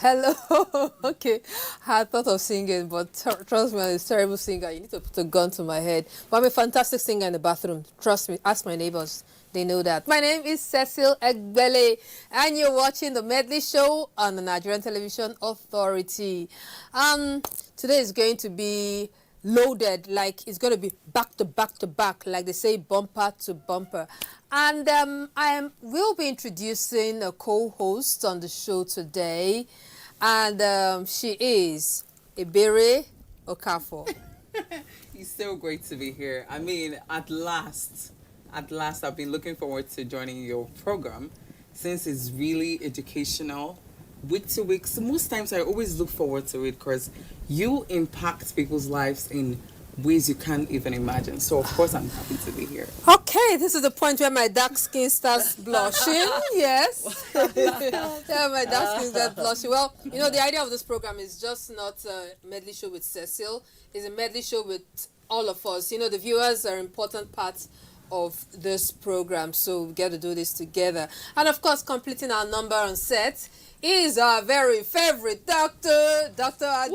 Hello. Okay. I had thought of singing, but trust me, I'm a terrible singer. You need to put a gun to my head. But I'm a fantastic singer in the bathroom. Trust me. Ask my neighbors. They know that. My name is Cecil Egbele, and you're watching the Medley show on the Nigerian Television Authority. Today is going to be loaded, like it's going to be back to back to back, like they say, bumper to bumper. And will be introducing a co-host on the show today, and she is Ebere Okafor. It's so great to be here. I mean, at last, I've been looking forward to joining your program since it's really educational, week to week. So most times I always look forward to it because you impact people's lives in ways you can't even imagine. So of course I'm happy to be here. Okay, this is the point where my dark skin starts blushing. Yes. Yeah, my dark skin starts blushing. Well, you know, the idea of this program is just not a medley show with Cecil. It's a medley show with all of us. You know, the viewers are important parts of this program, so we get to do this together. And of course, completing our number on set is our very favorite doctor, Dr. Adhd.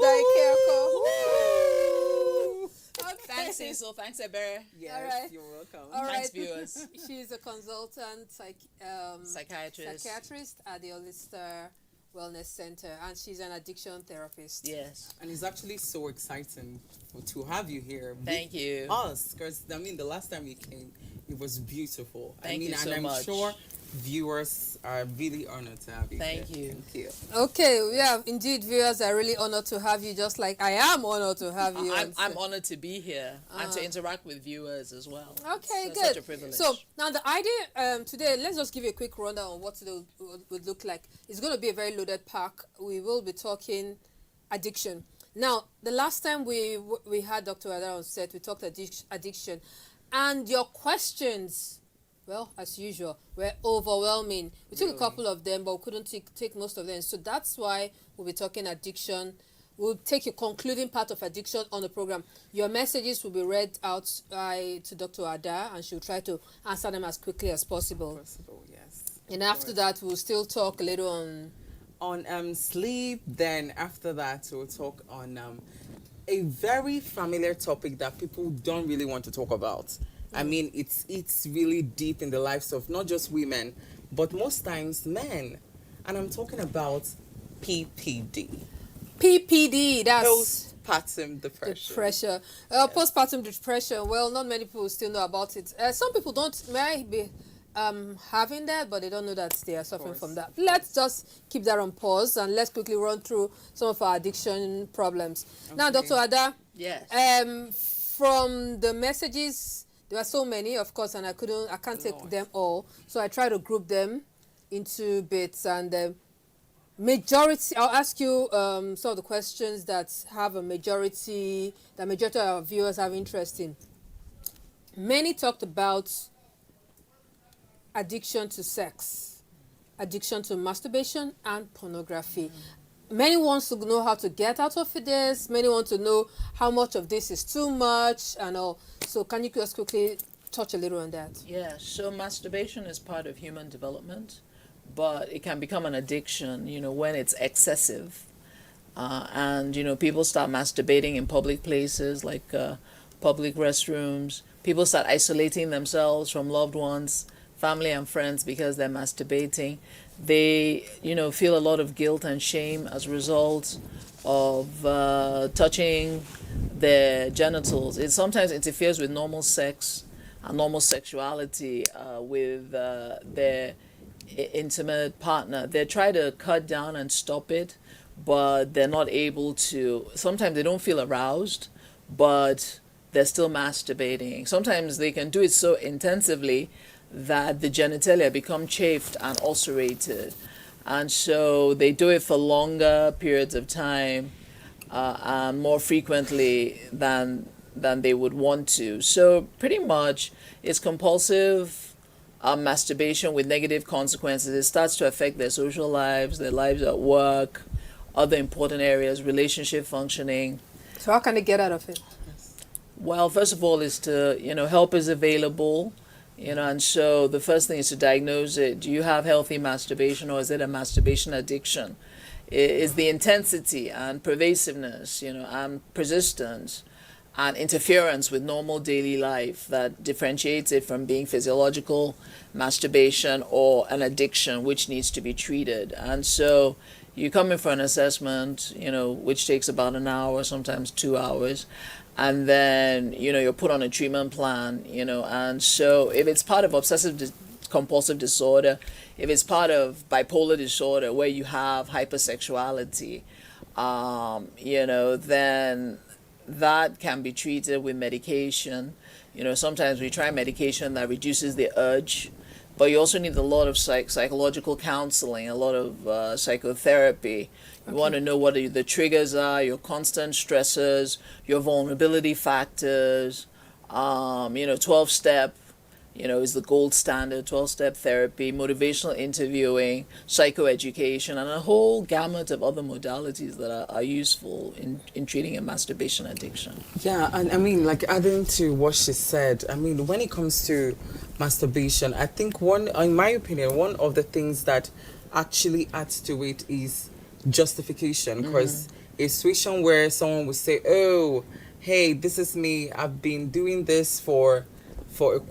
Thanks, Cecil. Thanks, Ebere. Yes, All right. you're welcome. All right. Thanks, viewers. She's a consultant psychiatrist at the All-Star Wellness Center, and she's an addiction therapist. Yes. And it's actually so exciting to have you here. Thank you. Us, because I mean, the last time you came, it was beautiful. Thank you so and I'm much. sure viewers are really honored to have you Thank here. you. Thank you. Okay, yeah, indeed, viewers are really honored to have you, just like I am honored to have you. I'm honored to be here and to interact with viewers as well. Okay, So good. Such a privilege. So now the idea today, let's just give you a quick rundown on what it would look like. It's going to be a very loaded pack. We will be talking addiction. Now, the last time we had Dr. Adhd on set, we talked addiction, and your questions, well, as usual, were overwhelming. We took a couple of them, but we couldn't take most of them. So that's why we'll be talking addiction. We'll take a concluding part of addiction on the program. Your messages will be read out to Dr. Adhd, and she'll try to answer them as quickly as possible. Yes. And after that, we'll still talk a little on sleep. Then after that, we'll talk on a very familiar topic that people don't really want to talk about. I mean, it's really deep in the lives of not just women, but most times men. And I'm talking about PPD. PPD, that's Postpartum Depression. depression. Postpartum depression. Well, not many people still know about it. Some people may be having that, but they don't know that they are suffering from that. Let's just keep that on pause and let's quickly run through some of our addiction problems. Okay. Now, Dr. Adhd. Yes. From the messages, there are so many, of course, and I can't take them all. So I try to group them into bits, and majority, I'll ask you some of the questions that have a majority, the majority of our viewers have interest in. Many talked about addiction to sex, addiction to masturbation, and pornography. Many want to know how to get out of this. Many want to know how much of this is too much and all. So can you just quickly touch a little on that? Yeah, so masturbation is part of human development, but it can become an addiction, when it's excessive. And, people start masturbating in public places like public restrooms. People start isolating themselves from loved ones, family and friends because they're masturbating. They, feel a lot of guilt and shame as a result of touching their genitals. It sometimes interferes with normal sex and normal sexuality with their intimate partner. They try to cut down and stop it, but they're not able to. Sometimes they don't feel aroused, but they're still masturbating. Sometimes they can do it so intensively that the genitalia become chafed and ulcerated, and so they do it for longer periods of time and more frequently than they would want to. So pretty much it's compulsive masturbation with negative consequences. It starts to affect their social lives, their lives at work, other important areas, relationship functioning. So how can they get out of it? Well, first of all is to, help is available. And so the first thing is to diagnose it. Do you have healthy masturbation, or is it a masturbation addiction? is the intensity and pervasiveness, and persistence and interference with normal daily life that differentiates it from being physiological masturbation or an addiction which needs to be treated. And so you come in for an assessment, which takes about an hour, sometimes 2 hours, and then you're put on a treatment plan, and so if it's part of obsessive compulsive disorder, if it's part of bipolar disorder where you have hypersexuality, then that can be treated with medication. Sometimes we try medication that reduces the urge, but you also need a lot of psychological counseling, a lot of psychotherapy. You want to know what the triggers are, your constant stressors, your vulnerability factors. 12-step, is the gold standard, 12-step therapy, motivational interviewing, psychoeducation, and a whole gamut of other modalities that are useful in treating a masturbation addiction. Yeah, and I mean, like adding to what she said, I mean, when it comes to masturbation, I think in my opinion, one of the things that actually adds to it is justification, because a situation where someone would say, oh, hey, this is me, I've been doing this for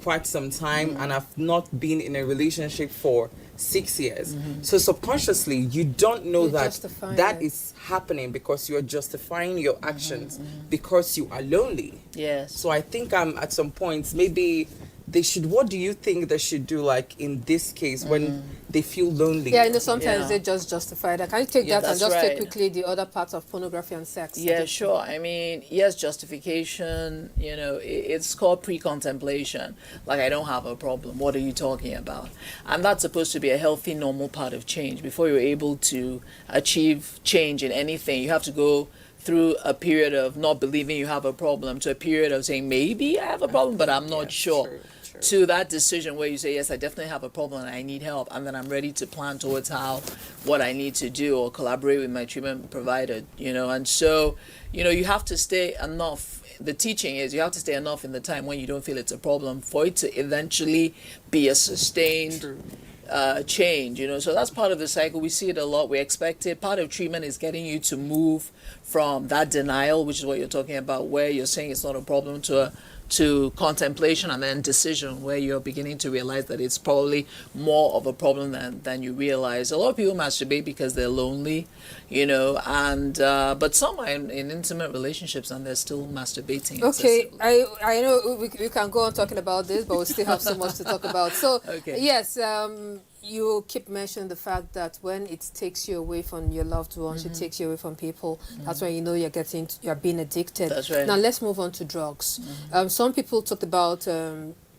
quite some time, and I've not been in a relationship for 6 years. So subconsciously, you don't know You're that justifying it. is happening because you're justifying your actions because you are lonely. Yes. So I think at some points, maybe they should, what do you think they should do, like in this case, when they feel lonely? Yeah, sometimes Yeah. they just justify that. Can you take Yeah, that and that's just take right. quickly the other parts of pornography and sex? Yeah, sure. I mean, yes, justification, it's called pre-contemplation. Like, I don't have a problem. What are you talking about? And that's supposed to be a healthy, normal part of change. Before you're able to achieve change in anything, you have to go through a period of not believing you have a problem to a period of saying, maybe I have a problem, but I'm not sure. True. To that decision where you say, yes, I definitely have a problem and I need help, and then I'm ready to plan towards what I need to do or collaborate with my treatment provider, and so, you have to stay enough. The teaching is you have to stay enough in the time when you don't feel it's a problem for it to eventually be a sustained change, so that's part of the cycle. We see it a lot. We expect it. Part of treatment is getting you to move from that denial, which is what you're talking about, where you're saying it's not a problem, to contemplation and then decision, where you're beginning to realize that it's probably more of a problem than you realize. A lot of people masturbate because they're lonely, and but some are in intimate relationships and they're still masturbating. Okay, excessively. I know we can go on talking about this, but we still have so much to talk about. So, Okay. yes, you keep mentioning the fact that when it takes you away from your loved ones, it takes you away from people, that's when you're being addicted. That's right. Now, let's move on to drugs. Some people talk about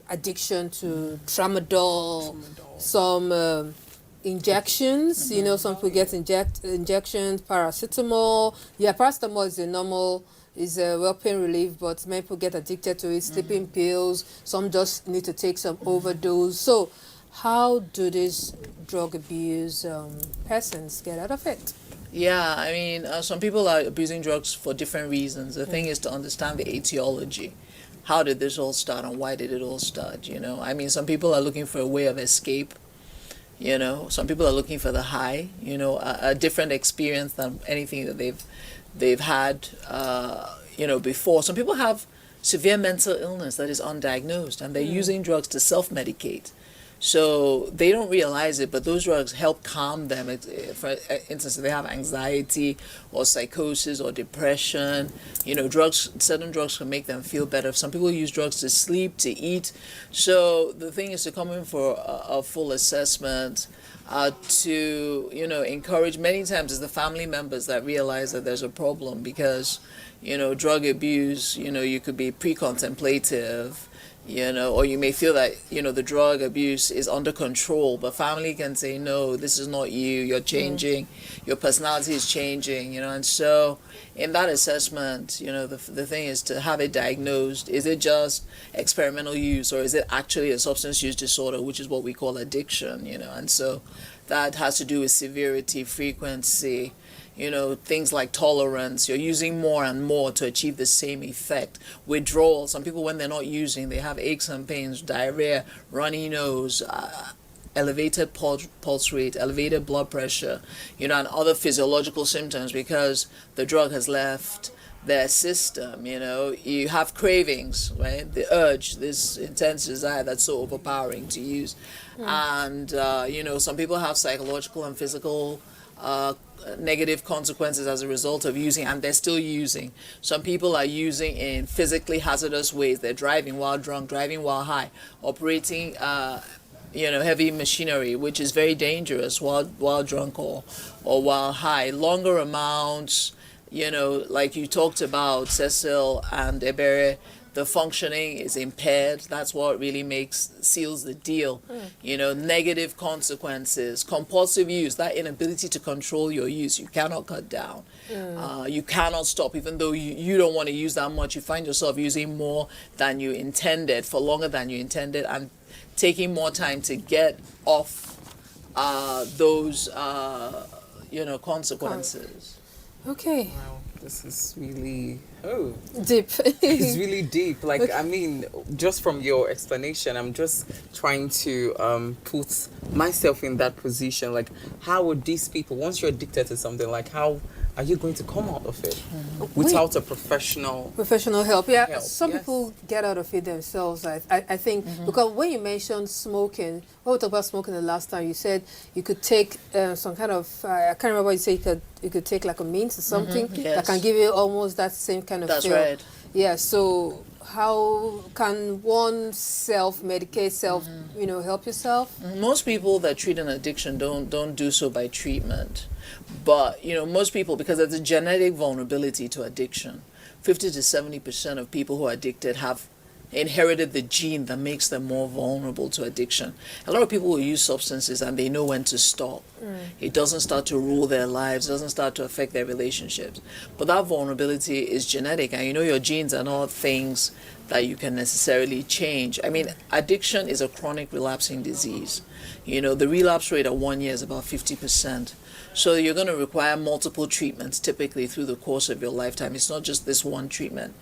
addiction to tramadol, some injections, some people get injections, paracetamol. Yeah, paracetamol is a well pain relief, but many people get addicted to it, sleeping pills. Some just need to take some overdose. So how do these drug abuse persons get out of it? Yeah, I mean, some people are abusing drugs for different reasons. The thing is to understand the etiology. How did this all start and why did it all start, I mean, some people are looking for a way of escape. Some people are looking for the high, a different experience than anything that they've had, before. Some people have severe mental illness that is undiagnosed, and they're using drugs to self-medicate. So they don't realize it, but those drugs help calm them. For instance, if they have anxiety or psychosis or depression, certain drugs can make them feel better. Some people use drugs to sleep, to eat. So the thing is to come in for a full assessment, to, encourage. Many times it's the family members that realize that there's a problem because, drug abuse, you could be pre-contemplative, or you may feel that, the drug abuse is under control, but family can say, no, this is not you, you're changing, your personality is changing, and so in that assessment, the thing is to have it diagnosed. Is it just experimental use, or is it actually a substance use disorder, which is what we call addiction, and so that has to do with severity, frequency, things like tolerance. You're using more and more to achieve the same effect. Withdrawal. Some people, when they're not using, they have aches and pains, diarrhea, runny nose, elevated pulse rate, elevated blood pressure, and other physiological symptoms because the drug has left their system. You have cravings, right? The urge, this intense desire that's so overpowering to use. And some people have psychological and physical negative consequences as a result of using, and they're still using. Some people are using in physically hazardous ways. They're driving while drunk, driving while high, operating heavy machinery, which is very dangerous while drunk or while high. Longer amounts, like you talked about, Cecil and Ebere, the functioning is impaired. That's what really seals the deal. Negative consequences, compulsive use, that inability to control your use, you cannot cut down. You cannot stop, even though you don't want to use that much. You find yourself using more than you intended, for longer than you intended, and taking more time to get off those consequences. Okay. Wow, this is really deep. It's really deep. Like, I mean, just from your explanation, I'm just trying to put myself in that position. Like, how would these people, once you're addicted to something, like, how are you going to come out of it without a professional help? Yeah, help, some yes. people get out of it themselves. I think because when you mentioned smoking, when we talked about smoking the last time, you said you could take some kind of I can't remember what you said. You could take like a mint or something that can give you almost that same kind of feel. That's right. Yeah. So how can one self-medicate, help yourself? Most people that treat an addiction don't do so by treatment. But, most people, because there's a genetic vulnerability to addiction, 50 to 70% of people who are addicted have inherited the gene that makes them more vulnerable to addiction. A lot of people will use substances and they know when to stop. It doesn't start to rule their lives, doesn't start to affect their relationships. But that vulnerability is genetic, and your genes are not things that you can necessarily change. I mean, addiction is a chronic relapsing disease. The relapse rate at 1 year is about 50%. So you're going to require multiple treatments typically through the course of your lifetime. It's not just this one treatment.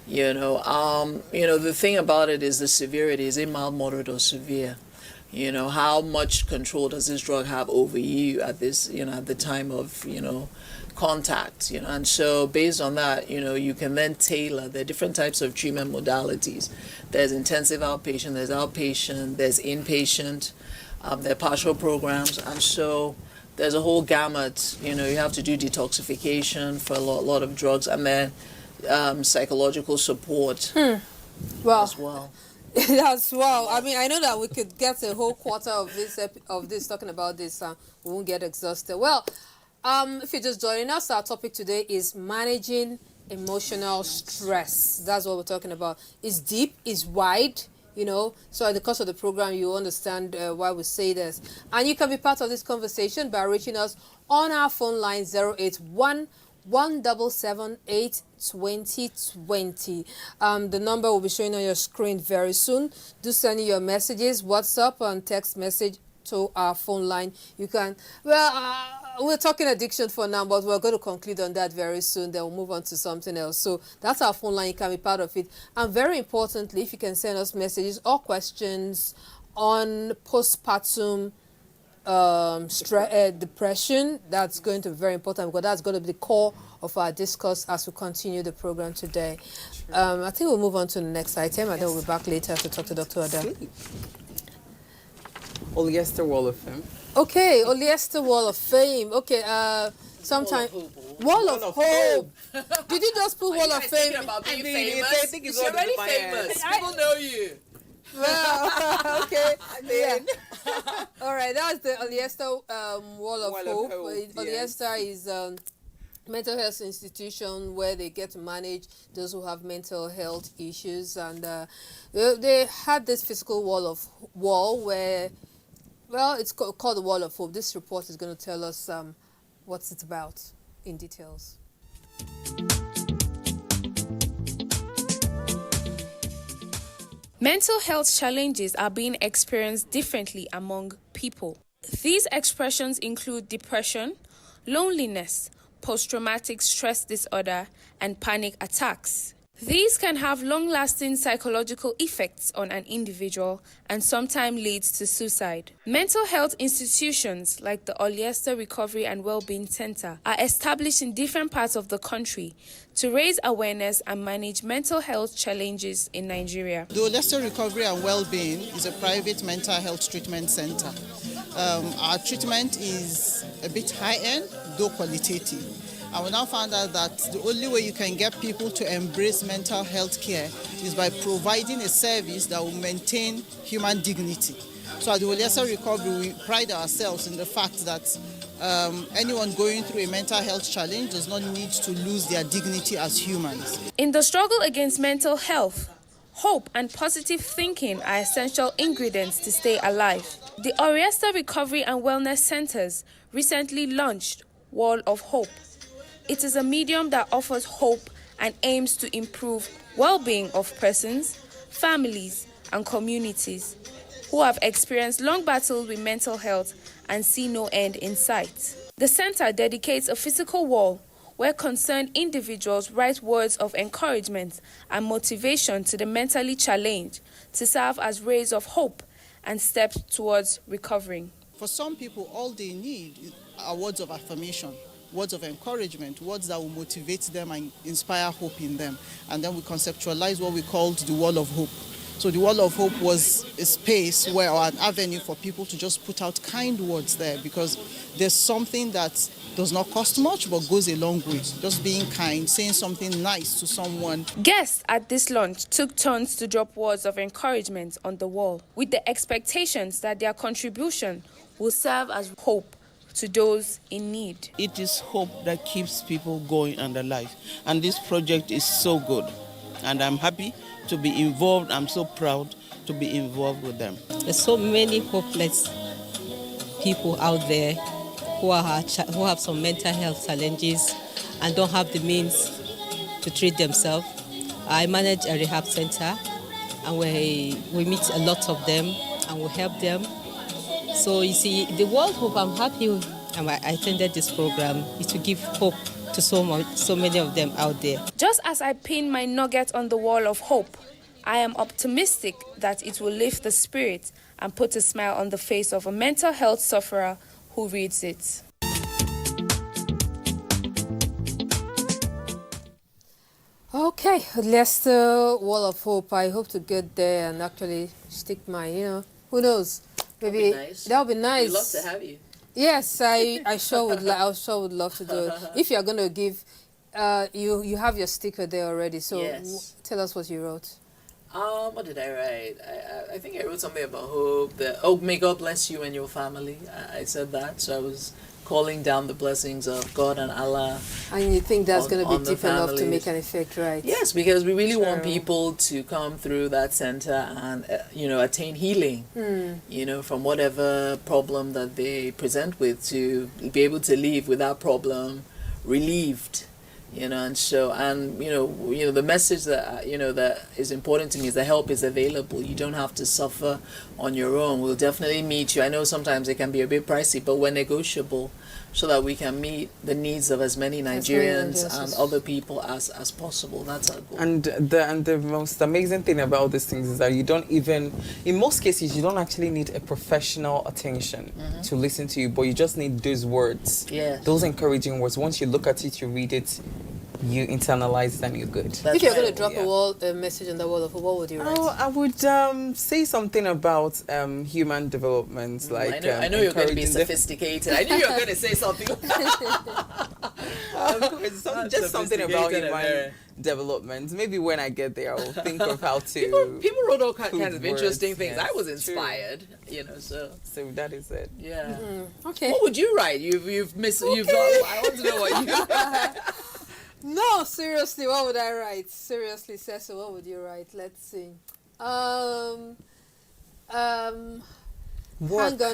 The thing about it is the severity. Is it mild, moderate, or severe? How much control does this drug have over you at this, at the time of, contact, and so based on that, you can then tailor. There are different types of treatment modalities. There's intensive outpatient, there's inpatient, there are partial programs, and so there's a whole gamut. You have to do detoxification for a lot of drugs, and then psychological support as well. That's wow. I mean, I know that we could get a whole quarter of this talking about this. We won't get exhausted. Well, if you're just joining us, our topic today is managing emotional stress. That's what we're talking about. It's deep, it's wide. So in the course of the program, you understand why we say this. And you can be part of this conversation by reaching us on our phone line 081 177 2020. The number will be showing on your screen very soon. Do send in your messages, WhatsApp and text message to our phone line. You can, we're talking addiction for now, but we're going to conclude on that very soon. Then we'll move on to something else. So that's our phone line. You can be part of it. And very importantly, if you can send us messages or questions on postpartum depression, that's going to be very important, because that's going to be the core of our discourse as we continue the program today. I think we'll move on to the next item, and then we'll be back later to talk to Dr. Ada. Polyester Wall of Fame. Okay, Polyester Wall of Fame. Okay, sometime Wall of Hope. Did you just put Wall of Fame? About being famous? I think it's already famous. People know you. Well, okay. Yeah. All right, that's the Polyester Wall of Hope. Polyester is mental health institution where they get to manage those who have mental health issues, and they had this physical wall where, it's called the Wall of Hope. This report is going to tell us what's it about in details. Mental health challenges are being experienced differently among people. These expressions include depression, loneliness, post-traumatic stress disorder, and panic attacks. These can have long-lasting psychological effects on an individual and sometimes leads to suicide. Mental health institutions like the Oleaster Recovery and Wellbeing Center are established in different parts of the country to raise awareness and manage mental health challenges in Nigeria. The Oleaster Recovery and Wellbeing is a private mental health treatment center. Our treatment is a bit high-end, though qualitative. And we now found out that the only way you can get people to embrace mental health care is by providing a service that will maintain human dignity. So at the Oleaster Recovery, we pride ourselves in the fact that anyone going through a mental health challenge does not need to lose their dignity as humans. In the struggle against mental health, hope and positive thinking are essential ingredients to stay alive. The Oleaster Recovery and Wellness Centers recently launched Wall of Hope. It is a medium that offers hope and aims to improve well-being of persons, families, and communities who have experienced long battles with mental health and see no end in sight. The center dedicates a physical wall where concerned individuals write words of encouragement and motivation to the mentally challenged to serve as rays of hope and steps towards recovering. For some people, all they need are words of affirmation, words of encouragement, words that will motivate them and inspire hope in them. And then we conceptualize what we called the Wall of Hope. So the Wall of Hope was a space or an avenue for people to just put out kind words there, because there's something that does not cost much but goes a long way. Just being kind, saying something nice to someone. Guests at this launch took turns to drop words of encouragement on the wall with the expectations that their contribution will serve as hope to those in need. It is hope that keeps people going and alive. And this project is so good. And I'm happy to be involved. I'm so proud to be involved with them. There's so many hopeless people out there who have some mental health challenges and don't have the means to treat themselves. I manage a rehab center, and we meet a lot of them and we help them. So you see, the World Hope, I'm happy and I attended this program, is to give hope to so many of them out there. Just as I pin my nugget on the wall of hope, I am optimistic that it will lift the spirit and put a smile on the face of a mental health sufferer who reads it. Okay, Leicester Wall of Hope. I hope to get there and actually stick my, who knows? Maybe that would be nice. We'd love to have you. Yes, I sure would. I sure would love to do it. If you're gonna give, you have your sticker there already. So Yes. Tell us what you wrote. What did I write? I think I wrote something about hope. Oh, may God bless you and your family. I said that. So I was calling down the blessings of God and Allah. And you think that's going to on be the deep enough to families. make an effect, right? Yes, because we really want True. people to come through that center and attain healing. From whatever problem that they present with, to be able to leave with that problem relieved. The message that that is important to me is that help is available. You don't have to suffer on your own. We'll definitely meet you. I know sometimes it can be a bit pricey, but we're negotiable, so that we can meet the needs of as many Nigerians and other people as possible. That's our goal. And the most amazing thing about these things is that you don't even, in most cases, you don't actually need a professional attention to listen to you, but you just need those words. Yes. Those encouraging words. Once you look at it, you read it, you internalize it, and you're good. That's If you're right. going to drop a message on the wall of hope, what would you write? Oh, I would say something about human development, like I know you're going to be encouraging sophisticated. I knew you were going to say something. just something about human development. Maybe when I get there, I'll think of how to. People wrote all kinds of words, interesting things. yes, I was true. inspired, so that is it. yeah. Okay. What would you write? You've missed. I want to know what you. No, seriously, what would I write? Seriously, Cecil, what would you write? Let's see. Hang on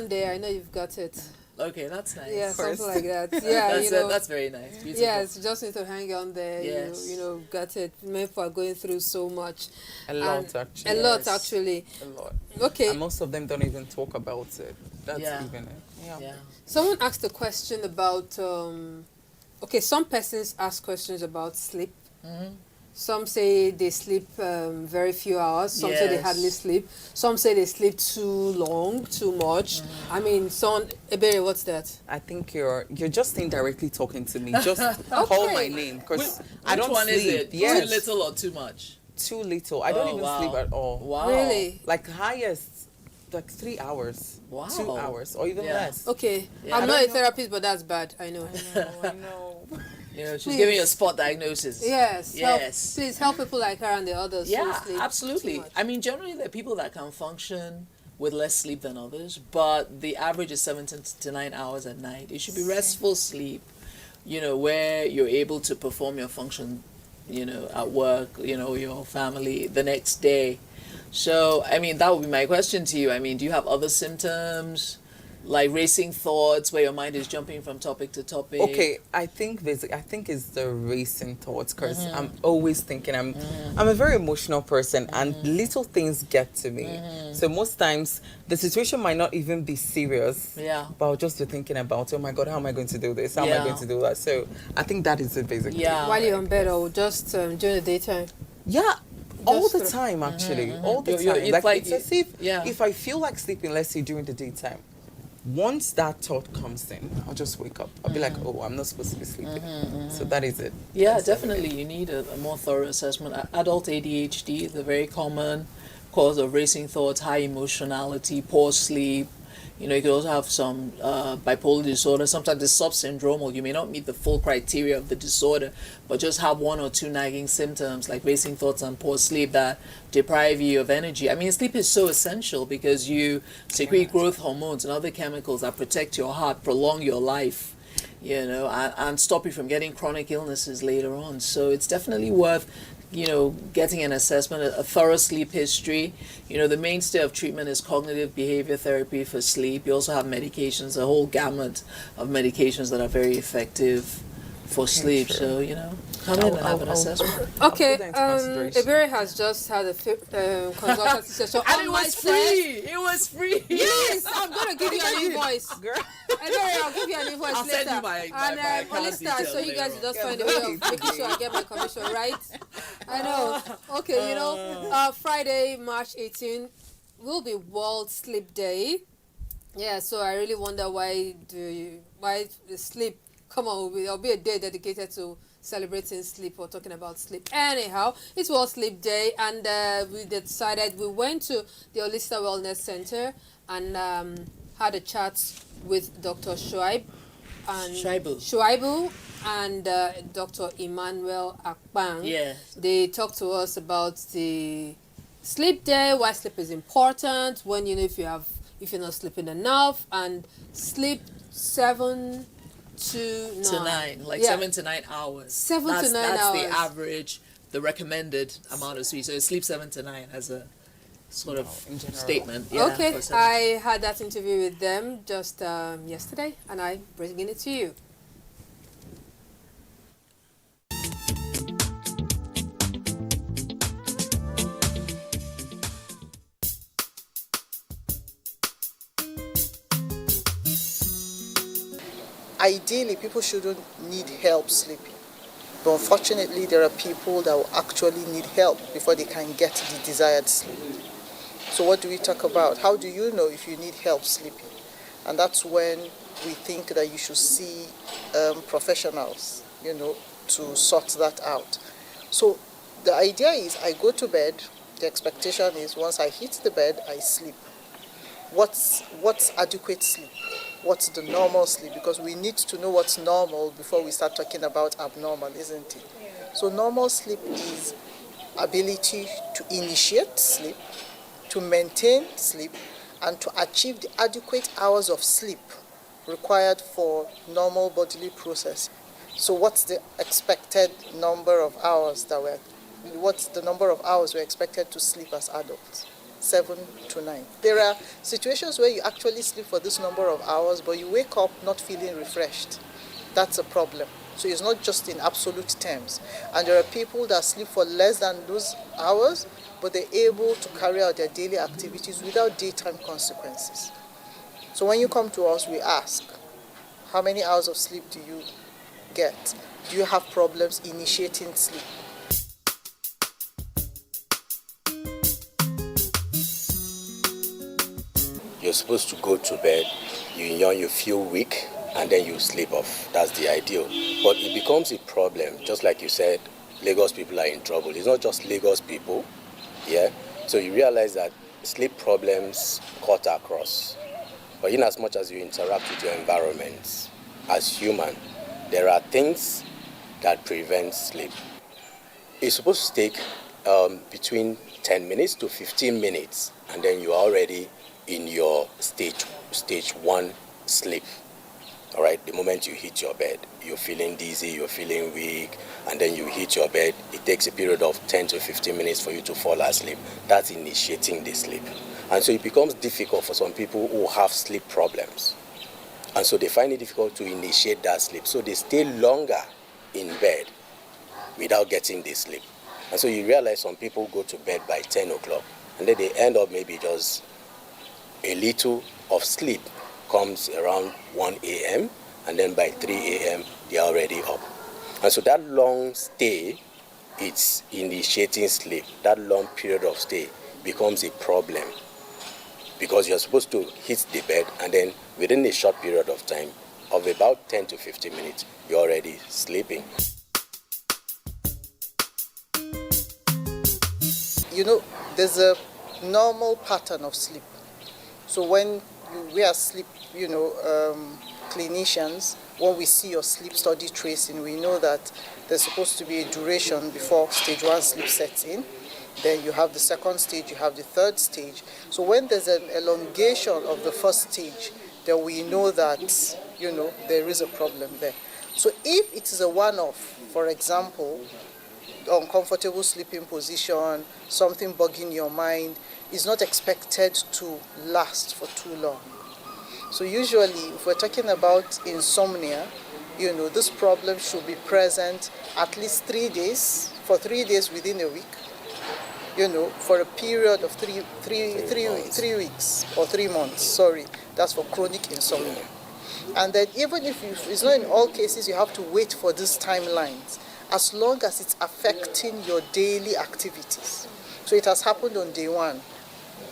there. I know you've got it. Okay, that's nice. Yeah, course. something like that. Yeah, That's very nice. Beautiful. Yes, you just need to hang on there. Yes. Got it. People are going through so much. A lot, actually. A lot, Yes. actually. A lot. Okay. And most of them don't even talk about it. That's Yeah. even it. Yeah. Someone asked a question about. Some persons ask questions about sleep. Some say they sleep very few hours. Some say they Yes. hardly sleep. Some say they sleep too long, too much. I mean, Ebere, what's that? I think you're just indirectly talking to me. Just call my name because I don't Which one sleep. is it? Yes. Too little or too much? Too little. I don't Oh, even wow. sleep at all. Wow. Really? Like highest, like 3 hours. Wow. 2 hours or even Yeah. less. Okay, Yeah. I'm I not don't a know. therapist, but that's bad. I know. I know. You know, she's Please. giving you a spot diagnosis. Yes. Yes. Please help people like her and the others. who Yeah, sleep absolutely. too much. I mean, generally, there are people that can function with less sleep than others, but the average is 7 to 9 hours at night. It should be restful sleep, you know, where you're able to perform your function, you know, at work, you know, your family the next day. So, I mean, that would be my question to you. I mean, do you have other symptoms? Like racing thoughts where your mind is jumping from topic to topic? Okay, I think it's the racing thoughts because I'm always thinking I'm a very emotional person and little things get to me. So most times the situation might not even be serious. Yeah. But I'll just be thinking about, oh my God, how am I going to do this? How am I Yeah. going to do that? So I think that is it basically. Yeah. While you're on bed or just during the daytime. Yeah. All Just the the- time actually. All the You're- time. it's Like, like it's as if yeah. if I feel like sleeping, let's say during the daytime, once that thought comes in, I'll just wake up. I'll be like, oh, I'm not supposed to be sleeping. So that is it. Yeah, That's definitely. You need a more thorough assessment. Adult ADHD, the very common cause of racing thoughts, high emotionality, poor sleep. You know, you could also have some bipolar disorder. Sometimes it's subsyndromal. You may not meet the full criteria of the disorder, but just have one or two nagging symptoms like racing thoughts and poor sleep that deprive you of energy. I mean, sleep is so essential because you secrete growth hormones and other chemicals that protect your heart, prolong your life, you know, and stop you from getting chronic illnesses later on. So it's definitely worth, you know, getting an assessment, a thorough sleep history. You know, the mainstay of treatment is cognitive behavior therapy for sleep. You also have medications, a whole gamut of medications that are very effective for sleep. sure. So, you know, come in and have an assessment. Okay, put that into consideration. Ebere has just had a consultancy session And on it my was set. free! It was free! Yes, I'm gonna give you an invoice. Girl. Ebere, I'll give you an invoice I'll later. send you my and account Honesta, details so you guys later just on. find a way of making sure I get my commission, right? I know. Okay, you know, Friday, March 18 will be World Sleep Day. Yeah, so I really wonder why the sleep. Come on, there'll be a day dedicated to celebrating sleep or talking about sleep. Anyhow, it's World Sleep Day, and we decided we went to the Holistic Wellness Center and had a chat with Dr. Shuaibu and Dr. Emmanuel Akbang. Yes. They talked to us about the sleep day, why sleep is important, when you know if you're not sleeping enough, and sleep 7 to 9. To 9, like Yeah. 7 to 9 hours. 7 to 9 That's hours. the average, the recommended amount of sleep. So sleep 7 to 9 as a sort of in general. statement. Yeah, Okay, for seven. I had that interview with them just yesterday, and I'm bringing it to you. Ideally, people shouldn't need help sleeping. But unfortunately, there are people that will actually need help before they can get the desired sleep. So what do we talk about? How do you know if you need help sleeping? And that's when we think that you should see professionals, you know, to sort that out. So the idea is I go to bed, the expectation is once I hit the bed, I sleep. What's adequate sleep? What's the normal sleep? Because we need to know what's normal before we start talking about abnormal, isn't it? So normal sleep is ability to initiate sleep, to maintain sleep, and to achieve the adequate hours of sleep required for normal bodily process. So what's the expected number of hours what's the number of hours we're expected to sleep as adults? 7 to 9. There are situations where you actually sleep for this number of hours, but you wake up not feeling refreshed. That's a problem. So it's not just in absolute terms. And there are people that sleep for less than those hours, but they're able to carry out their daily activities without daytime consequences. So when you come to us, we ask, how many hours of sleep do you get? Do you have problems initiating sleep? You're supposed to go to bed, you feel weak, and then you sleep off. That's the ideal. But it becomes a problem, just like you said, Lagos people are in trouble. It's not just Lagos people, yeah? So you realize that sleep problems cut across. But in as much as you interact with your environment, as human, there are things that prevent sleep. It's supposed to take between 10 minutes to 15 minutes, and then you're already in your stage 1 sleep. All right, the moment you hit your bed, you're feeling dizzy, you're feeling weak, and then you hit your bed, it takes a period of 10 to 15 minutes for you to fall asleep. That's initiating the sleep. And so it becomes difficult for some people who have sleep problems. And so they find it difficult to initiate that sleep. So they stay longer in bed without getting the sleep. And so you realize some people go to bed by 10 o'clock, and then they end up maybe just a little of sleep comes around 1 a.m., and then by 3 a.m. they are already up. And so that long stay, it's initiating sleep. That long period of stay becomes a problem, because you're supposed to hit the bed, and then within a short period of time, of about 10 to 15 minutes, you're already sleeping. You know, there's a normal pattern of sleep. So when we are sleep, clinicians, when we see your sleep study tracing, we know that there's supposed to be a duration before stage 1 sleep sets in. Then you have the second stage, you have the third stage. So when there's an elongation of the first stage, then we know that, there is a problem there. So if it is a one-off, for example, uncomfortable sleeping position, something bugging your mind, is not expected to last for too long. So usually, if we're talking about insomnia, this problem should be present at least 3 days, for 3 days within a week, for a period of three weeks or 3 months, sorry. That's for chronic insomnia. And then even if it's not in all cases, you have to wait for these timelines, as long as it's affecting your daily activities. So it has happened on day 1.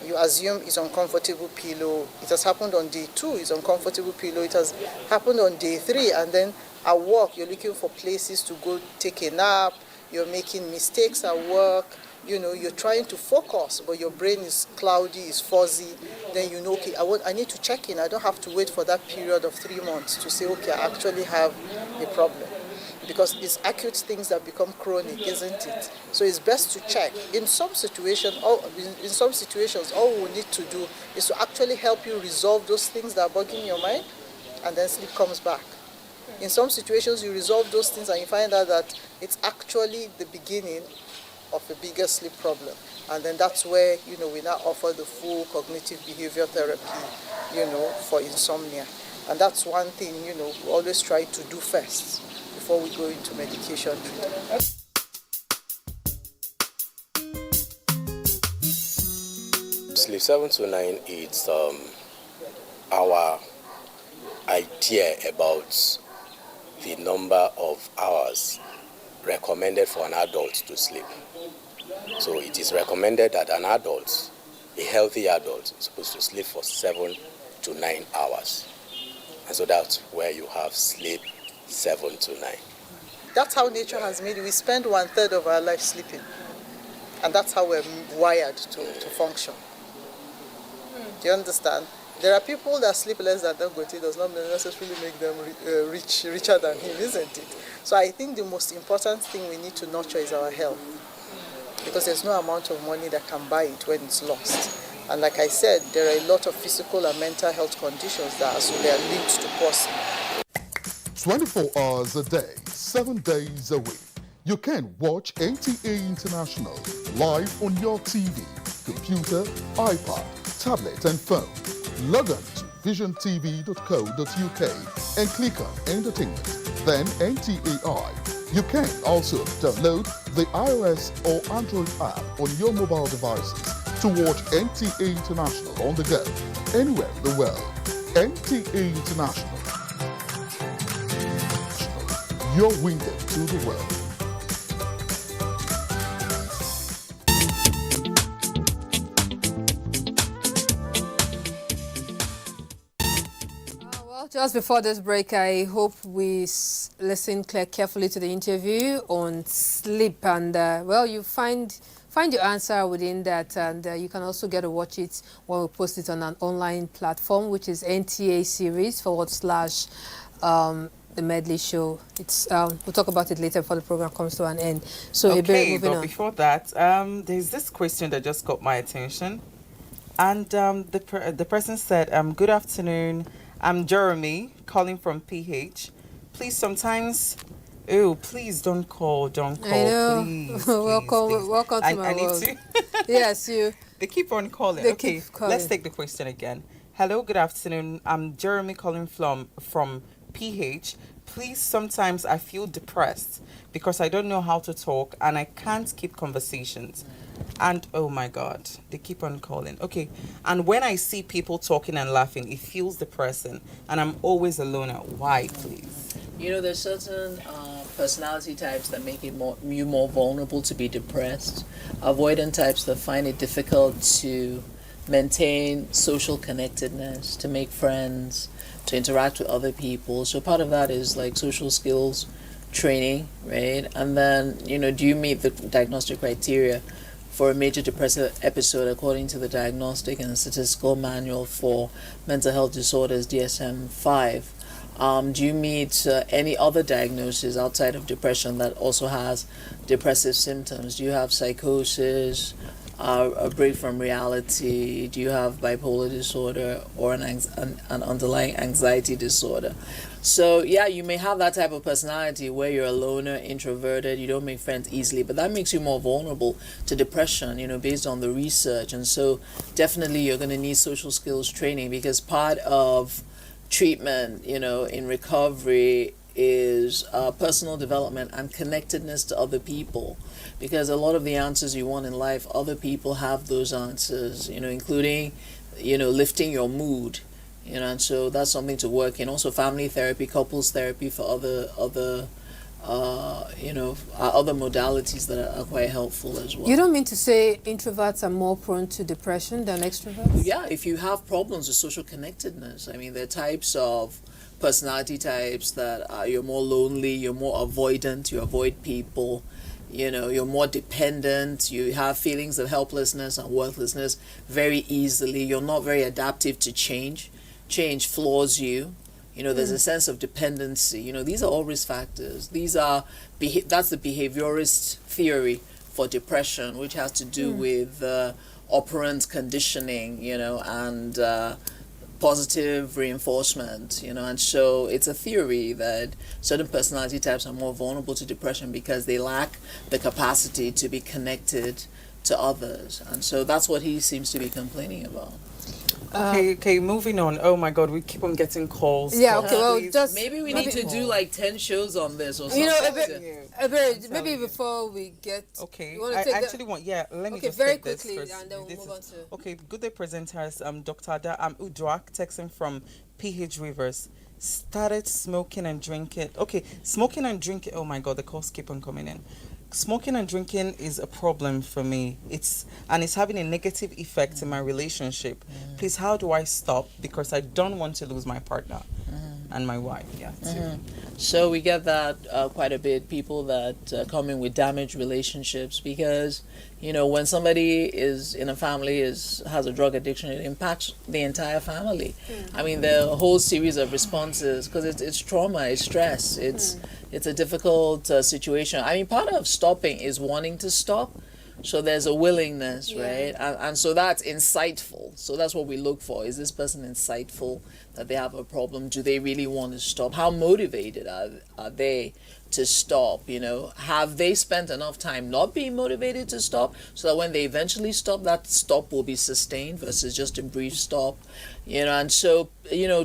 You assume it's uncomfortable pillow. It has happened on day 2, it's uncomfortable pillow. It has happened on day 3, and then at work, you're looking for places to go take a nap. You're making mistakes at work. You're trying to focus, but your brain is cloudy, is fuzzy. Then okay, I need to check in. I don't have to wait for that period of 3 months to say, okay, I actually have a problem. Because it's acute things that become chronic, isn't it? So it's best to check. In some situations, all we need to do is to actually help you resolve those things that are bugging your mind, and then sleep comes back. In some situations, you resolve those things and you find out that it's actually the beginning of a bigger sleep problem. And then that's where, we now offer the full cognitive behavior therapy, for insomnia. And that's one thing, we always try to do first before we go into medication treatment. Sleep 7 to 9 is our idea about the number of hours recommended for an adult to sleep. So it is recommended that an adult, a healthy adult, is supposed to sleep for 7 to 9 hours. And so that's where you have sleep 7 to 9. That's how nature has made it. We spend 1/3 of our life sleeping. And that's how we're wired to function. Do you understand? There are people that sleep less than Dangote. Does not necessarily make them richer than him, isn't it? So I think the most important thing we need to nurture is our health. Because there's no amount of money that can buy it when it's lost. And like I said, there are a lot of physical and mental health conditions that they are linked to poor sleep. 24 hours a day, 7 days a week. You can watch NTA International live on your TV, computer, iPad, tablet and phone. Log on to visiontv.co.uk and click on Entertainment, then NTAI. You can also download the iOS or Android app on your mobile devices to watch NTA International on the go, anywhere in the world. NTA International, your window to the world. Just before this break, I hope we listen carefully to the interview on sleep, and you find your answer within that, and you can also get to watch it when we post it on an online platform, which is NTA series / the Medley show. It's we'll talk about it later before the program comes to an end. So okay, moving but on. before that, there's this question that just got my attention, and the person said, "Good afternoon. I'm Jeremy, calling from PH. Please, sometimes, please don't call, don't call, I know. please. Welcome to my I need world. to." Yes, you. They keep on calling. They Okay, keep calling. let's take the question again. Hello, good afternoon. I'm Jeremy calling from PH. Please, sometimes I feel depressed because I don't know how to talk and I can't keep conversations. And oh my God, they keep on calling. Okay, and when I see people talking and laughing, it feels depressing and I'm always alone. Why, please? You know, there's certain personality types that make you more vulnerable to be depressed. Avoidant types that find it difficult to maintain social connectedness, to make friends, to interact with other people. So part of that is like social skills training, right? And then, do you meet the diagnostic criteria for a major depressive episode according to the Diagnostic and Statistical Manual for Mental Health Disorders, DSM-5? Do you meet any other diagnosis outside of depression that also has depressive symptoms? Do you have psychosis, a break from reality? Do you have bipolar disorder or an underlying anxiety disorder? So yeah, you may have that type of personality where you're a loner, introverted, you don't make friends easily, but that makes you more vulnerable to depression, based on the research. And so definitely you're going to need social skills training, because part of treatment, in recovery is personal development and connectedness to other people, because a lot of the answers you want in life, other people have those answers, including, lifting your mood, and so that's something to work in. Also family therapy, couples therapy for other modalities that are quite helpful as well. You don't mean to say introverts are more prone to depression than extroverts? Yeah, if you have problems with social connectedness, there are types of personality types that you're more lonely, you're more avoidant, you avoid people, you're more dependent, you have feelings of helplessness and worthlessness very easily, you're not very adaptive to change floors you. There's a sense of dependency. These are all risk factors. That's the behaviorist theory for depression, which has to do with operant conditioning, and positive reinforcement, and so it's a theory that certain personality types are more vulnerable to depression because they lack the capacity to be connected to others, and so that's what he seems to be complaining about. Okay, moving on. Oh my God, we keep on getting calls. Yeah, okay, well, just... Maybe we need to do like 10 shows on this or something. Maybe before we get... Okay, let me okay, just very take this quickly, first. and then we'll move on to... Okay, good day presenters. Dr. Adhd, I'm Udrak, texting from PH Rivers. Started smoking and drinking. Okay, smoking and drinking. Oh my God, the calls keep on coming in. Smoking and drinking is a problem for me. It's having a negative effect in my relationship. Please, how do I stop? Because I don't want to lose my partner and my wife. Yeah. Too. So we get that quite a bit. People that come in with damaged relationships, because when somebody is in a family has a drug addiction, it impacts the entire family. The whole series of responses, because it's trauma, it's stress, it's a difficult situation. Part of stopping is wanting to stop. So there's a willingness, right? And so that's insightful. So that's what we look for. Is this person insightful that they have a problem? Do they really want to stop? How motivated are they to stop? Have they spent enough time not being motivated to stop, so that when they eventually stop, that stop will be sustained versus just a brief stop? And so,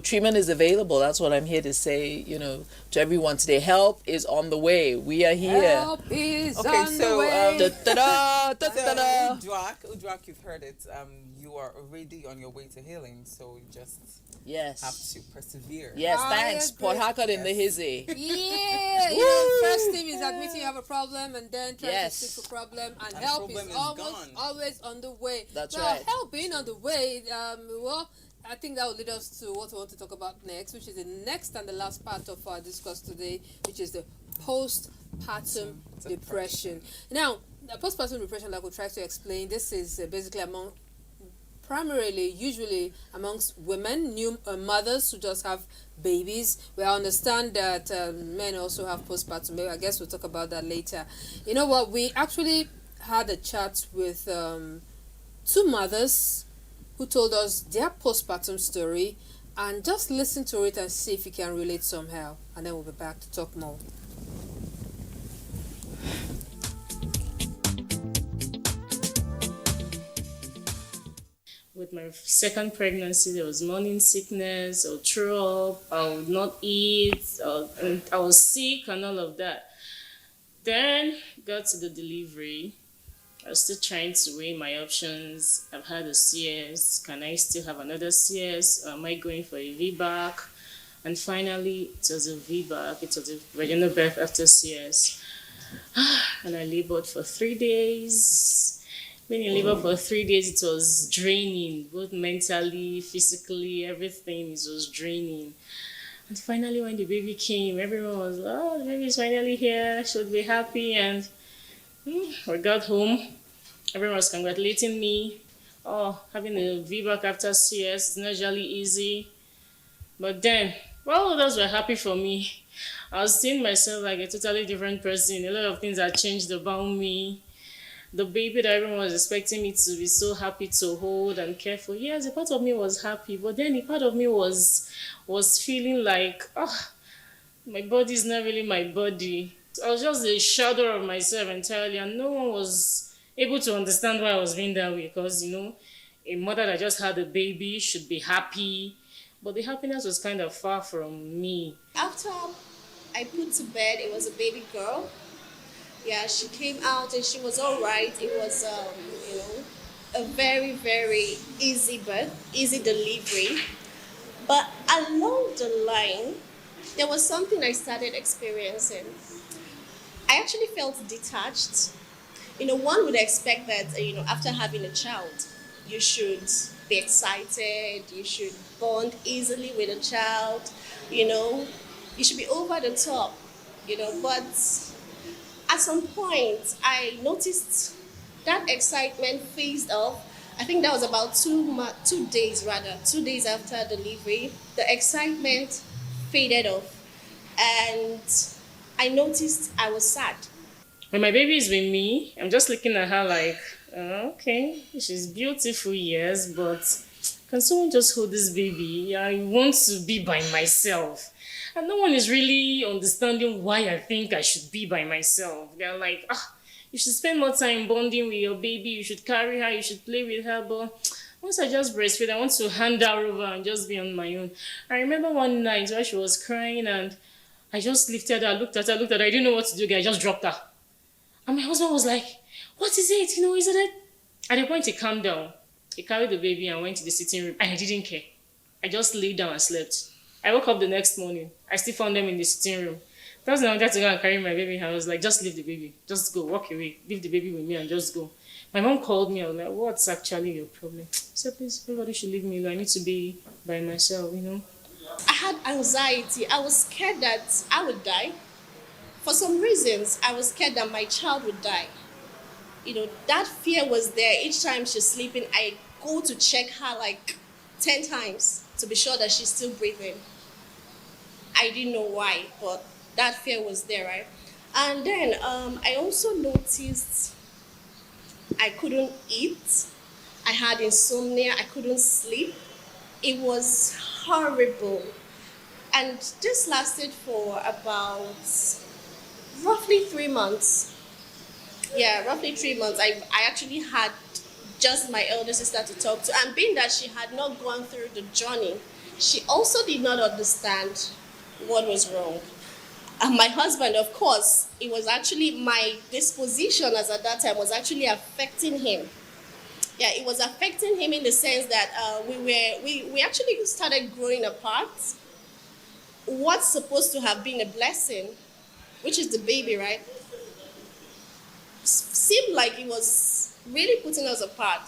treatment is available. That's what I'm here to say, to everyone today. Help is on the way. We are here. Help is on so, the way. Udrak, you've heard it. You are already on your way to healing, so you just have to persevere. Yes, thanks. Port Harcourt in the hizzy. Yeah, first thing is admitting you have a problem, and then trying to fix the problem, and help is always on the way. That's right. Help being on the way, I think that will lead us to what we want to talk about next, which is the next and the last part of our discourse today, which is the postpartum depression. Now, the postpartum depression, like we tried to explain, this is basically usually amongst women, new mothers who just have babies. We understand that men also have postpartum. Maybe I guess we'll talk about that later. You know what? We actually had a chat with two mothers who told us their postpartum story, and just listen to it and see if you can relate somehow, and then we'll be back to talk more. With my second pregnancy, there was morning sickness, I would throw up, I would not eat, and I was sick and all of that. Then got to the delivery. I was still trying to weigh my options. I've had a CS. Can I still have another CS? Or am I going for a VBAC? And finally, it was a VBAC. It was a vaginal birth after CS. And I labored for 3 days. When you labor for 3 days, it was draining, both mentally, physically, everything. It was draining. And finally, when the baby came, everyone was, oh, the baby's finally here. Should be happy. And we got home. Everyone was congratulating me. Oh, having a VBAC after CS is not usually easy. But then, well, others were happy for me. I was seeing myself like a totally different person. A lot of things had changed about me. The baby that everyone was expecting me to be so happy to hold and care for. Yes, a part of me was happy, but then a part of me was feeling like, my body is not really my body. I was just a shadow of myself entirely, and no one was able to understand why I was being that way, because, a mother that just had a baby should be happy, but the happiness was kind of far from me. After I put to bed, it was a baby girl. Yeah, she came out and she was all right. It was, a very, very easy birth, easy delivery. But along the line, there was something I started experiencing. I actually felt detached. One would expect that, after having a child, you should be excited, you should bond easily with a child, you should be over the top, but at some point, I noticed that excitement phased off. I think that was about 2 days after delivery. The excitement faded off, and I noticed I was sad. When my baby is with me, I'm just looking at her like, okay, she's beautiful, yes, but can someone just hold this baby? I want to be by myself. And no one is really understanding why I think I should be by myself. They're like, you should spend more time bonding with your baby, you should carry her, you should play with her, but once I just breastfeed, I want to hand her over and just be on my own. I remember one night where she was crying and I just lifted her, looked at her, I didn't know what to do, I just dropped her. And my husband was like, what is it? Isn't it? At the point he calmed down, he carried the baby and went to the sitting room, and I didn't care. I just laid down and slept. I woke up the next morning. I still found them in the sitting room. That was when I wanted to go and carry my baby. I was like, just leave the baby. Just go, walk away. Leave the baby with me and just go. My mom called me. I was like, what's actually your problem? I said, please, everybody should leave me alone. I need to be by myself, I had anxiety. I was scared that I would die. For some reasons, I was scared that my child would die. That fear was there. Each time she's sleeping, I go to check her like 10 times to be sure that she's still breathing. I didn't know why, but that fear was there, right? And then I also noticed I couldn't eat. I had insomnia. I couldn't sleep. It was horrible. And this lasted for about roughly 3 months. Yeah, roughly 3 months. I actually had just my elder sister to talk to. And being that she had not gone through the journey, she also did not understand what was wrong. And my husband, of course, it was actually my disposition as at that time was actually affecting him. Yeah, it was affecting him in the sense that we actually started growing apart. What's supposed to have been a blessing, which is the baby, right, seemed like it was really putting us apart.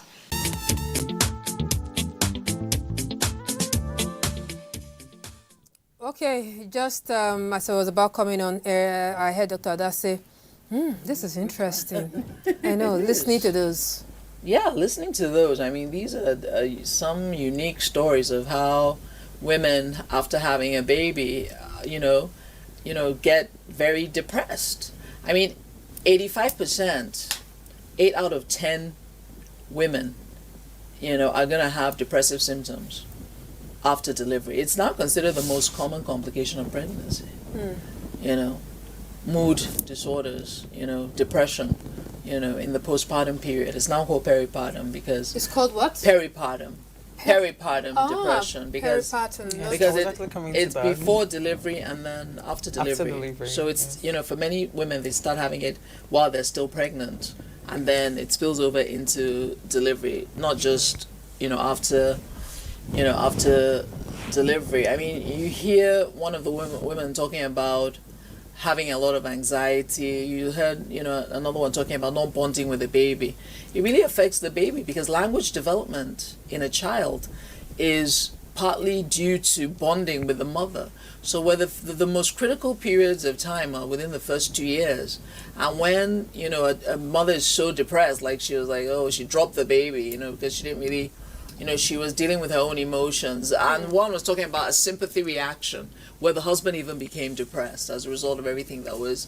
Okay, just as I was about coming on air, I heard Dr. Adhd say, this is interesting. I know, listening to those. Yeah, listening to those. I mean, these are some unique stories of how women, after having a baby, get very depressed. I mean, 85%, 8 out of 10 women, are going to have depressive symptoms after delivery. It's now considered the most common complication of pregnancy. Mood disorders, depression, in the postpartum period. It's now called peripartum because... It's called what? Peripartum. Peripartum depression because peripartum. because it's before delivery and then after delivery. After delivery, so it's for many women they start having it while they're still pregnant and then it spills over into delivery, not just after delivery. I mean, you hear one of the women talking about having a lot of anxiety. You heard, another one talking about not bonding with the baby. It really affects the baby because language development in a child is partly due to bonding with the mother. So where the most critical periods of time are within the first 2 years. And when, a mother is so depressed, like she was like, oh, she dropped the baby, because she didn't really, she was dealing with her own emotions. And one was talking about a sympathy reaction where the husband even became depressed as a result of everything that was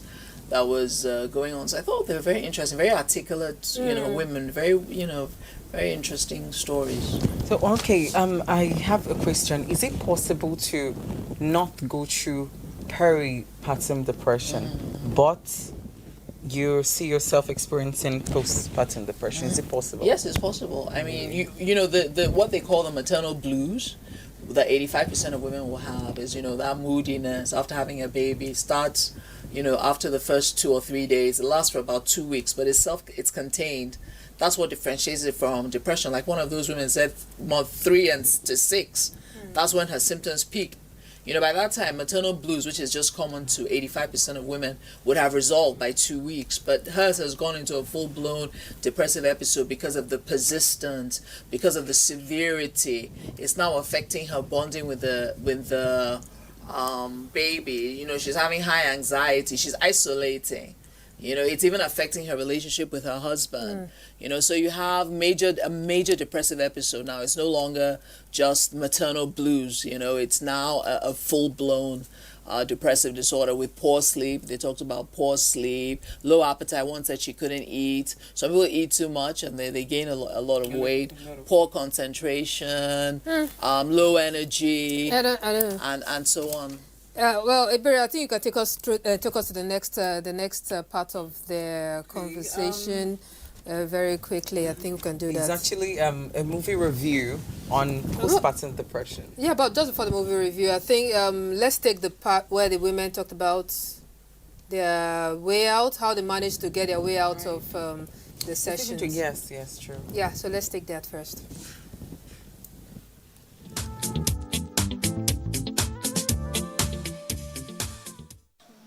going on. So I thought they were very interesting, very articulate, women, very, very interesting stories. So, okay, I have a question. Is it possible to not go through peripartum depression, but you see yourself experiencing postpartum depression? Is it possible? Yes, it's possible. I mean, the what they call the maternal blues that 85% of women will have is, that moodiness after having a baby starts, after the first 2 or 3 days. It lasts for about 2 weeks, but it's contained. That's what differentiates it from depression. Like one of those women said, month 3 to 6, that's when her symptoms peak. By that time, maternal blues, which is just common to 85% of women, would have resolved by 2 weeks. But hers has gone into a full-blown depressive episode because of the persistence, because of the severity. It's now affecting her bonding with the baby. She's having high anxiety. She's isolating. It's even affecting her relationship with her husband. So you have a major depressive episode now. It's no longer just maternal blues. It's now a full-blown depressive disorder with poor sleep. They talked about poor sleep, low appetite. One said she couldn't eat. Some people eat too much and they gain a lot of weight. Poor concentration, low energy, and so on. Well, Ebere, I think you can take us to the next part of the conversation very quickly. I think we can do that. It's actually a movie review on postpartum depression. Yeah, but just before the movie review, I think let's take the part where the women talked about their way out, how they managed to get their way out of the sessions. Yes, true. Yeah, so let's take that first.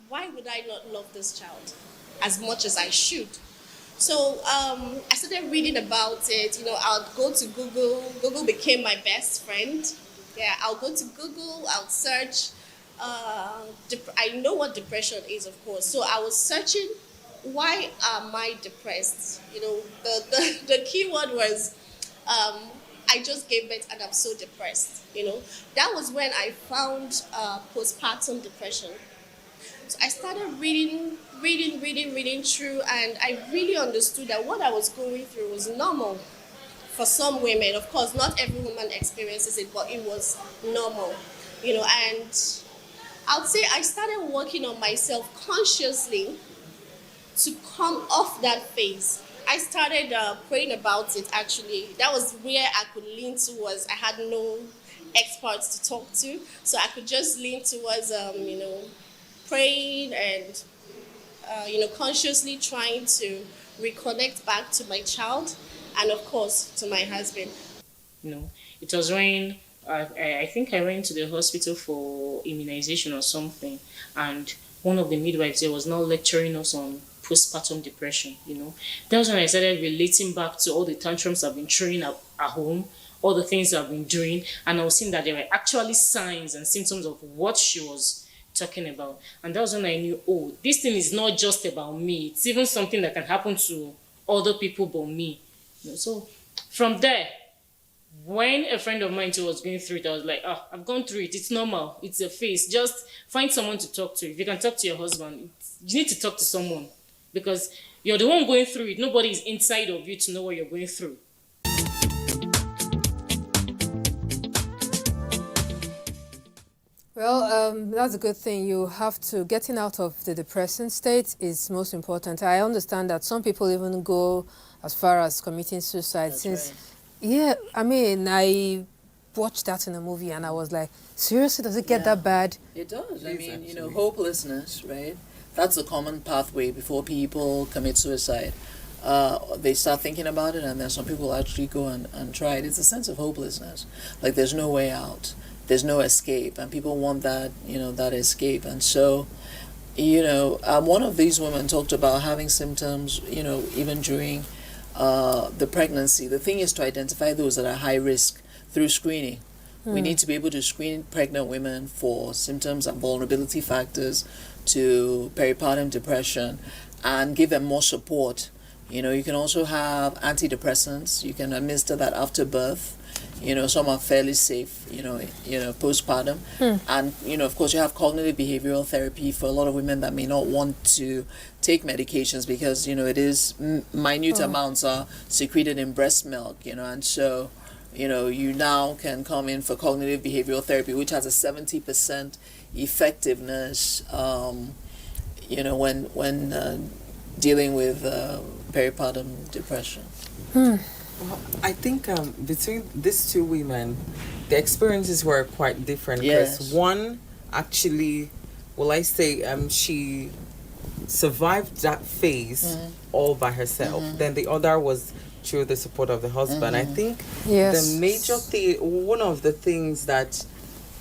Why would I not love this child as much as I should? So I started reading about it. I'll go to Google. Google became my best friend. Yeah, I'll go to Google. I'll search. I know what depression is, of course. So I was searching, why am I depressed? The keyword was, I just gave birth and I'm so depressed. That was when I found postpartum depression. So I started reading through, and I really understood that what I was going through was normal for some women. Of course, not every woman experiences it, but it was normal, and I'll say I started working on myself consciously to come off that phase. I started praying about it, actually. That was where I could lean towards. I had no experts to talk to, so I could just lean towards, praying and, consciously trying to reconnect back to my child and, of course, to my husband. It was when I think I went to the hospital for immunization or something, and one of the midwives there was now lecturing us on postpartum depression. That was when I started relating back to all the tantrums I've been throwing at home, all the things I've been doing, and I was seeing that there were actually signs and symptoms of what she was talking about. And that was when I knew, oh, this thing is not just about me. It's even something that can happen to other people but me. So from there, when a friend of mine too was going through it, I was like, I've gone through it. It's normal. It's a phase. Just find someone to talk to. If you can talk to your husband, you need to talk to someone because you're the one going through it. Nobody is inside of you to know what you're going through. Well, that's a good thing. You have to, getting out of the depressing state is most important. I understand that some people even go as far as committing suicide. Yeah, I mean, I watched that in a movie and I was like, seriously, does it get that bad? It does. I mean, you know, hopelessness, right? That's a common pathway before people commit suicide. They start thinking about it and then some people actually go and try it. It's a sense of hopelessness. Like there's no way out. There's no escape, and people want that, you know, that escape. And so, you know, one of these women talked about having symptoms, you know, even during the pregnancy. The thing is to identify those that are high risk through screening. We need to be able to screen pregnant women for symptoms and vulnerability factors to peripartum depression and give them more support. You know, you can also have antidepressants. You can administer that after birth. You know, some are fairly safe, you know, postpartum. And, you know, of course, you have cognitive behavioral therapy for a lot of women that may not want to take medications because, you know, it is minute amounts are secreted in breast milk, you know, and so, you know, you now can come in for cognitive behavioral therapy, which has a 70% effectiveness, you know, when dealing with peripartum depression. Well, I think between these two women, the experiences were quite different. Because one actually, well, I say she survived that phase all by herself. Then the other was through the support of the husband. I think the major thing, one of the things that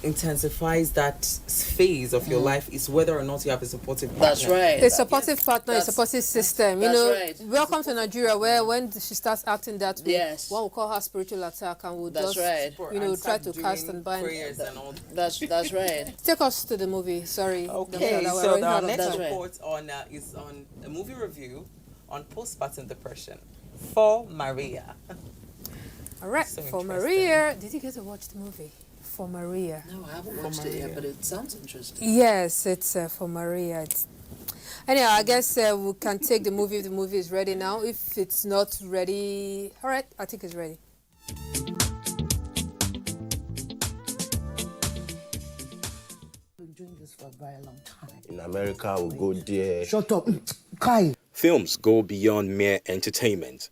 intensifies that phase of your life is whether or not you have a supportive partner. That's right. A supportive partner, a supportive system. You know, welcome to Nigeria, where when she starts acting that way, one will call her spiritual attack and will just, you know, try to cast and bind. And all. That's right. Take us to the movie. Sorry. Okay, so our next report on is on a movie review on postpartum depression for Maria. All right, so for Maria. Did you get to watch the movie? For Maria. No, I haven't watched it yet, but it sounds interesting. Yes, it's for Maria. Anyhow, I guess we can take the movie if the movie is ready now. If it's not ready, all right, I think it's ready. Been doing this for a very long time. In America, we go there. Shut up, Kai. Films go beyond mere entertainment.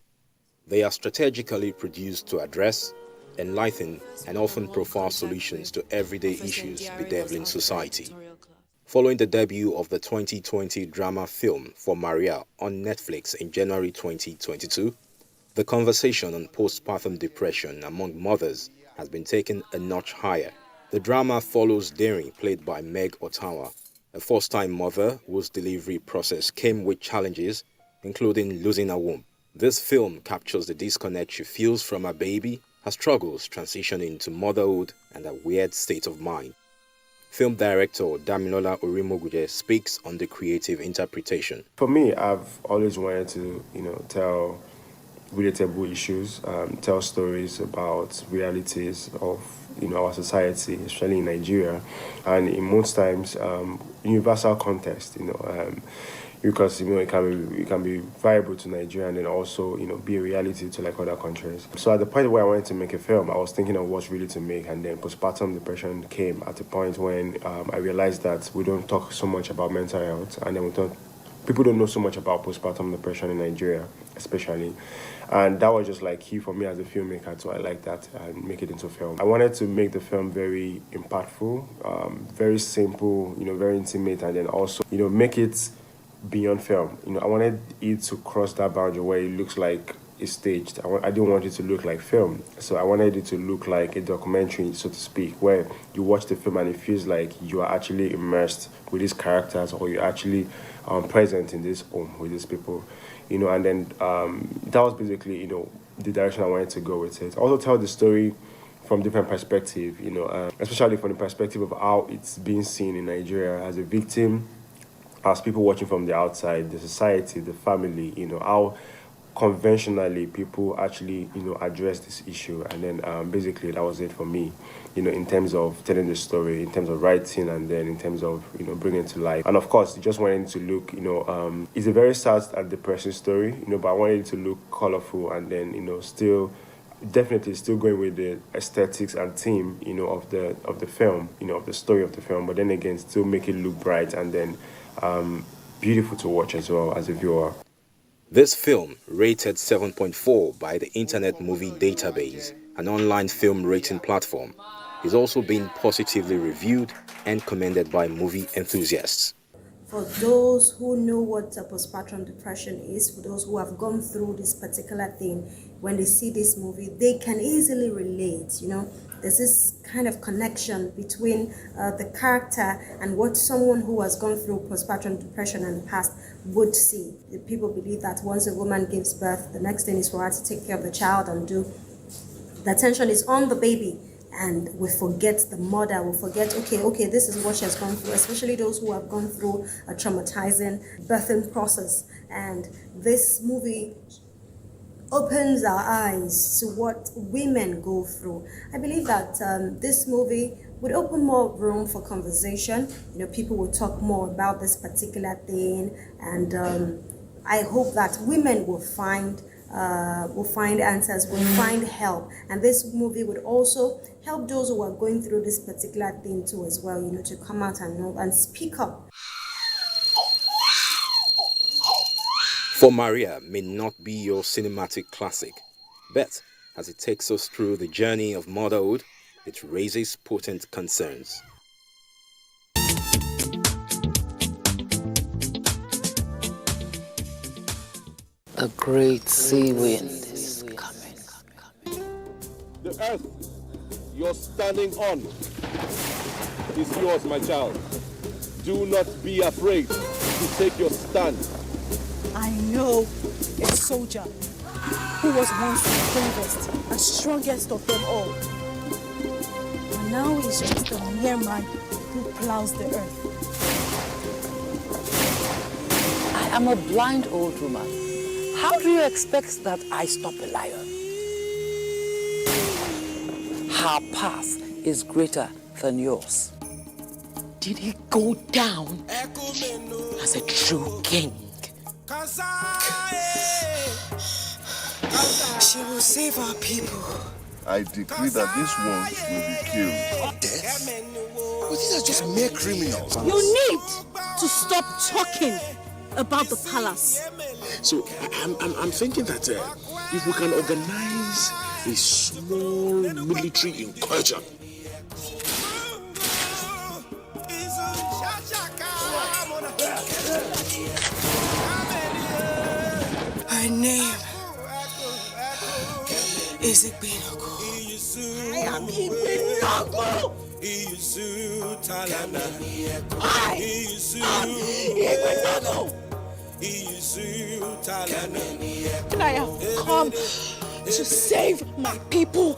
They are strategically produced to address, enlighten, and often profile solutions to everyday issues bedeviling society. Following the debut of the 2020 drama film For Maria on Netflix in January 2022, the conversation on postpartum depression among mothers has been taken a notch higher. The drama follows Daring, played by Meg Ottawa, a first-time mother whose delivery process came with challenges, including losing a womb. This film captures the disconnect she feels from her baby, her struggles transitioning to motherhood, and a weird state of mind. Film director Damilola Orimoguje speaks on the creative interpretation. For me, I've always wanted to, tell relatable issues, tell stories about realities of, our society, especially in Nigeria, and in most times, universal context, because it can be viable to Nigeria and then also be a reality to like other countries. So at the point where I wanted to make a film, I was thinking of what really to make, and then postpartum depression came at a point when I realized that we don't talk so much about mental health, and then people don't know so much about postpartum depression in Nigeria, especially. And that was just like key for me as a filmmaker, so I like that and make it into film. I wanted to make the film very impactful, very simple, very intimate, and then also, make it beyond film. I wanted it to cross that boundary where it looks like it's staged. I didn't want it to look like film. So I wanted it to look like a documentary, so to speak, where you watch the film and it feels like you are actually immersed with these characters, or you're actually present in this home with these people. And then that was basically, the direction I wanted to go with it. Also tell the story from different perspective, especially from the perspective of how it's being seen in Nigeria as a victim, as people watching from the outside, the society, the family, how conventionally people actually, address this issue. And then basically that was it for me, in terms of telling the story, in terms of writing, and then in terms of, bringing it to life. And of course, just wanted to look, it's a very sad and depressing story, but I wanted it to look colorful and then, definitely still going with the aesthetics and theme, of the film, of the story of the film, but then again, still make it look bright and then beautiful to watch as well as a viewer. This film, rated 7.4 by the Internet Movie Database, an online film rating platform, is also being positively reviewed and commended by movie enthusiasts. For those who know what postpartum depression is, for those who have gone through this particular thing, when they see this movie, they can easily relate, There's this kind of connection between the character and what someone who has gone through postpartum depression in the past would see. People believe that once a woman gives birth, the next thing is for her to take care of the child and the attention is on the baby. And we forget the mother, we forget, okay, this is what she has gone through, especially those who have gone through a traumatizing birthing process. And this movie opens our eyes to what women go through. I believe that this movie would open more room for conversation. People will talk more about this particular thing. And I hope that women will find answers, will find help. And this movie would also help those who are going through this particular thing too as well, to come out and speak up. For Maria may not be your cinematic classic, but as it takes us through the journey of motherhood, it raises potent concerns. A great sea wind is coming. The earth you're standing on is yours, my child. Do not be afraid to take your stand. I know a soldier who was once the bravest and strongest of them all. And now he's just a mere man who plows the earth. I am a blind old woman. How do you expect that I stop a lion? Her path is greater than yours. Did he go down as a true king? She will save our people. I decree that these ones will be killed. Death? But these are just mere criminals. You need to stop talking about the palace. So I'm thinking that if we can organize a small military incursion. Her name is Igbinogo. I am Igbinogo. I am Igbinogo. And I have come to save my people.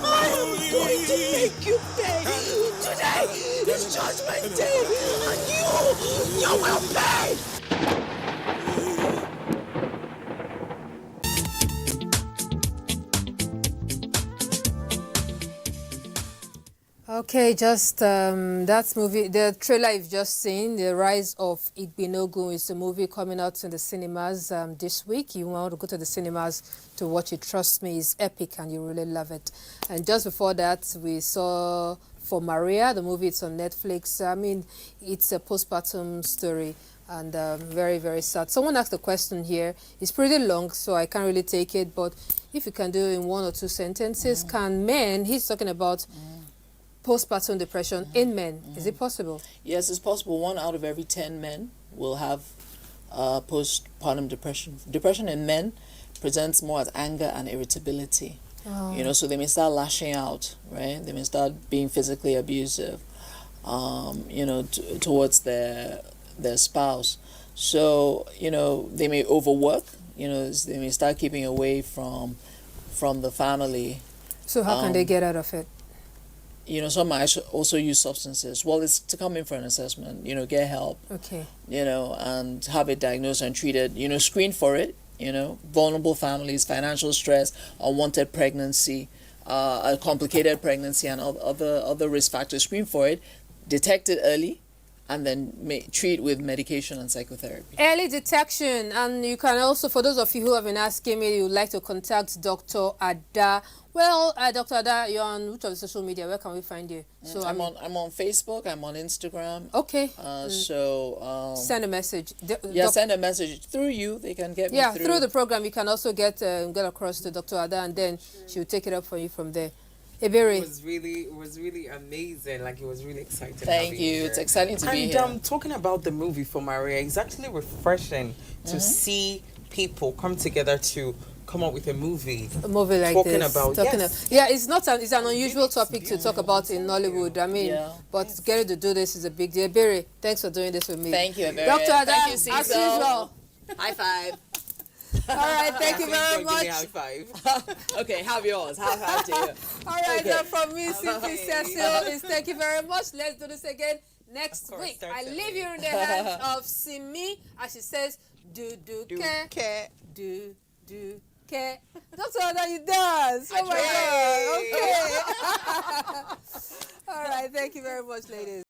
I am going to make you pay. Today is Judgment Day, and you will pay. Okay, just that movie, the trailer you've just seen, The Rise of Igbinogun, is a movie coming out in the cinemas this week. You want to go to the cinemas to watch it. Trust me, it's epic and you really love it. And just before that, we saw For Maria, the movie. It's on Netflix. I mean, it's a postpartum story and very, very sad. Someone asked a question here. It's pretty long, so I can't really take it. But if you can do it in 1 or 2 sentences, can men, he's talking about postpartum depression in men. Is it possible? Yes, it's possible. 1 out of every 10 men will have postpartum depression. Depression in men presents more as anger and irritability. Oh. So they may start lashing out, right? They may start being physically abusive, towards their spouse. So, they may overwork, they may start keeping away from the family. So how can they get out of it? Some might also use substances. Well, it's to come in for an assessment, get help. Okay. And have it diagnosed and treated, screen for it, vulnerable families, financial stress, unwanted pregnancy, a complicated pregnancy, and other risk factors, screen for it, detect it early, and then treat with medication and psychotherapy. Early detection. And you can also, for those of you who have been asking me, you would like to contact Dr. Adhd. Well, Dr. Adhd, you're on which of the social media? Where can we find you? So I'm on Facebook. I'm on Instagram. Okay. So send a message. Send a message through you. They can get me through. Through the program. You can also get across to Dr. Adhd, and then she will take it up for you from there. Ebere. It was really amazing. Like, it was really exciting. Thank you. It's exciting to be here. And talking about the movie for Maria, it's actually refreshing to see people come together to come up with a movie like talking this. It's an unusual topic to talk about in Nollywood. I mean, but getting to do this is a big deal. Ebere, thanks for doing this with me. Thank you, Ebere. Dr. Adhd, thank you, Cecil. as usual. High five. All right, thank you very much. High five. Okay, have yours. High five to you. All right, from me, simply Cecil, is thank you very much. Let's do this again next week. I leave you in the hands of Simi, as she says, do care. That's all that he does. Oh my God. Okay. All right, thank you very much, ladies.